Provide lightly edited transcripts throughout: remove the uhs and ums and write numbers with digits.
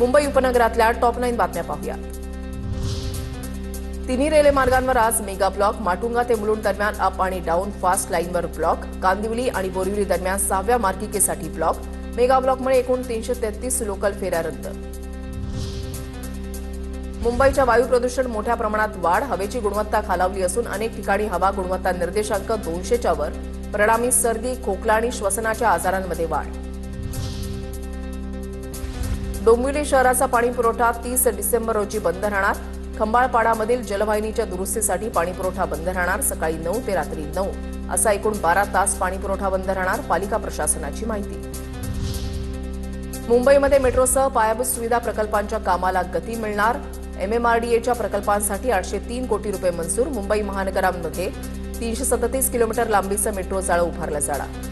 मुंबई उपनगरातल्या टॉप 9 बातम्या पाहूया। तिन्ही रेल्वे मार्गांवर आज मेगा ब्लॉक। माटुंगा ते मुलुंड दरम्यान अप आणि डाऊन फास्ट लाईनवर ब्लॉक। कांदिवली आणि बोरिवली दरम्यान 6व्या मार्गिकेसाठी ब्लॉक। मेगा ब्लॉकमुळे एकूण 333 लोकल फेऱ्या रद्द। मुंबईच्या वायू प्रदूषण मोठ्या प्रमाणात वाढ। हवेची गुणवत्ता खालावली असून अनेक ठिकाणी हवा गुणवत्ता निर्देशांक 200च्या वर। परिणामी सर्दी, खोकला आणि श्वसनाच्या आजारांमध्ये वाढ। डोंबिवली शहराचा पाणी पुरवठा 30 डिसेंबर रोजी बंद राहणार। खंबाळपाडामधील जलवाहिनीच्या दुरुस्तीसाठी पाणी पुरवठा बंद राहणार। सकाळी 9 ते रात्री 9 असा एकूण 12 तास पाणी पुरवठा बंद राहणार, पालिका प्रशासनाची माहिती। मुंबईमध्ये मेट्रोसह पायाभूत सुविधा प्रकल्पांच्या कामाला गती मिळणार। एमएमआरडीएच्या प्रकल्पांसाठी 803 कोटी रुपये मंजूर। मुंबई महानगरामध्ये 337 किलोमीटर लांबीचं मेट्रो जाळं उभारलं जाणार।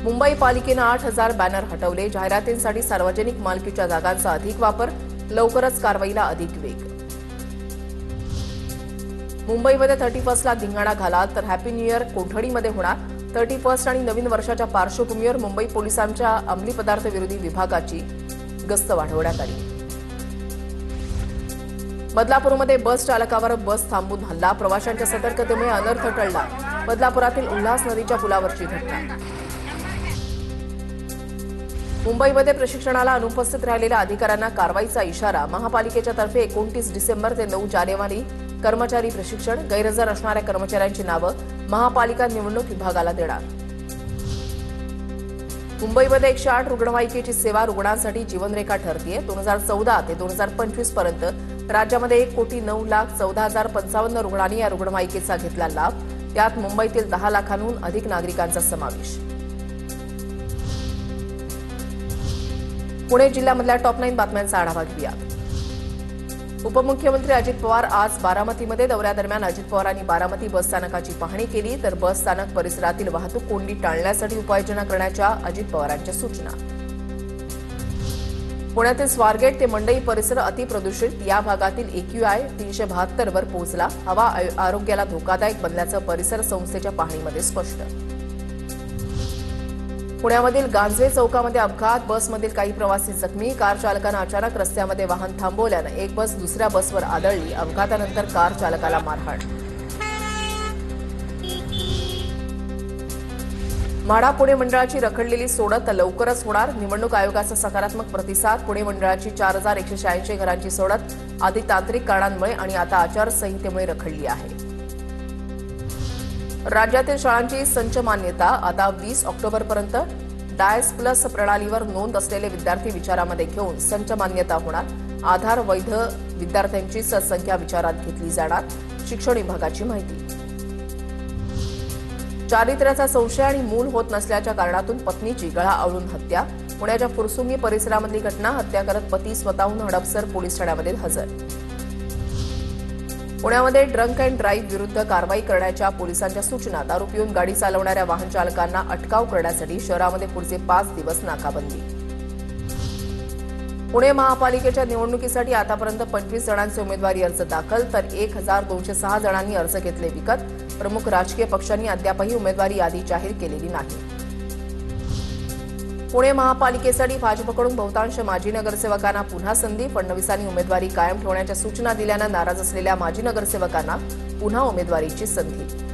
मुंबई पालिकेनं 8000 बॅनर हटवले। जाहिरातींसाठी सार्वजनिक मालकीच्या जागांचा अधिक वापर। लवकरच कारवाईला अधिक वेग। मुंबईमध्ये 31ला धिंगाणा घालाल तर हॅपी न्यू इयर कोठडीमध्ये होणार। 31 आणि नवीन वर्षाच्या पार्श्वभूमीवर मुंबई पोलिसांच्या अंमली पदार्थ विरोधी विभागाची गस्त वाढवण्यात आली। बदलापूरमध्ये बस चालकावर बस थांबून हल्ला। प्रवाशांच्या सतर्कतेमुळे अनर्थ टळला। बदलापुरातील उल्हास नदीच्या पुलावरची घटना। मुंबईमध्ये प्रशिक्षणाला अनुपस्थित राहिलेल्या अधिकाऱ्यांना कारवाईचा इशारा। महापालिकेच्या तर्फे 29 डिसेंबर ते 9 जानेवारी कर्मचारी प्रशिक्षण। गैरहजर असणाऱ्या कर्मचाऱ्यांची नावं महापालिका निवडणूक विभागाला देणार। मुंबईमध्ये 108 रुग्णवाहिकेची सेवा रुग्णांसाठी जीवनरेखा ठरतीये। 2014 ते 2025 पर्यंत राज्यामध्ये 1,09,14,055 रुग्णांनी या रुग्णवाहिकेचा घेतला लाभ। त्यात मुंबईतील 10 लाखांहून अधिक नागरिकांचा समावेश। पुणे जिल्ह्यामधल्या टॉप 9 बातम्यांचा आढावा घेऊया। उपमुख्यमंत्री अजित पवार आज बारामतीमध्ये दौऱ्यादरम्यान अजित पवारांनी बारामती बसस्थानकाची पाहणी केली। तर बसस्थानक परिसरातील वाहतूक कोंडी टाळण्यासाठी उपाययोजना करण्याच्या अजित पवारांच्या सूचना। पुण्यातील स्वारगेट ते मंडई परिसर अतिप्रदूषित। या भागातील AQI 372 वर पोहोचला। हवा आरोग्याला धोकादायक बनल्याचं परिसर संस्थेच्या पाहणीमध्ये स्पष्ट। पुण्यामधील गांजवे चौकामध्ये अपघात। बसमधील काही प्रवासी जखमी। कार चालकानं अचानक रस्त्यामध्ये वाहन थांबवल्यानं एक बस दुसऱ्या बसवर आदळली। अपघातानंतर कार चालकाला मारहाण। म्हाडा पुणे मंडळाची रखडलेली सोडत लवकरच होणार। निवडणूक आयोगाचा सकारात्मक प्रतिसाद। पुणे मंडळाची 4186 घरांची सोडत आधी तांत्रिक कारणांमुळे आणि आता आचारसंहितेमुळे रखडली आहे। राज्यातील शाळांची संच मान्यता आता 20 ऑक्टोबरपर्यंत। डायस प्लस प्रणालीवर नोंद असलेले विद्यार्थी विचारामध्ये घेऊन संच मान्यता होणार। आधार वैध विद्यार्थ्यांचीच संख्या विचारात घेतली जाणार, शिक्षण विभागाची माहिती। चारित्र्याचा संशय आणि मूल होत नसल्याच्या कारणातून पत्नीची गळा आवळून हत्या। पुण्याच्या फुरसुंगी परिसरामधली घटना। हत्या करत पती स्वतःहून हडपसर पोलीस ठाण्यामध्ये हजर। पुण्यामध्ये ड्रंक अँड ड्राईव्ह विरुद्ध कारवाई करण्याच्या पोलिसांच्या सूचना। दारू पिऊन गाडी चालवणाऱ्या वाहन चालकांना अटकाव करण्यासाठी शहरामध्ये पुढचे 5 दिवस नाकाबंदी। पुणे महापालिकेच्या निवडणुकीसाठी आतापर्यंत 25 जणांचे उमेदवारी अर्ज दाखल, तर 1206 जणांनी अर्ज घेतले विकत। प्रमुख राजकीय पक्षांनी अद्यापही उमेदवारी यादी जाहीर केलेली नाही। पुणे महापालिकेसाठी भाजपकडून बहुतांश माजी नगरसेवकांना पुन्हा संधी। फडणवीसांनी उमेदवारी कायम ठेवण्याच्या सूचना दिल्यानं नाराज असलेल्या माजी नगरसेवकांना पुन्हा उमेदवारीची संधी।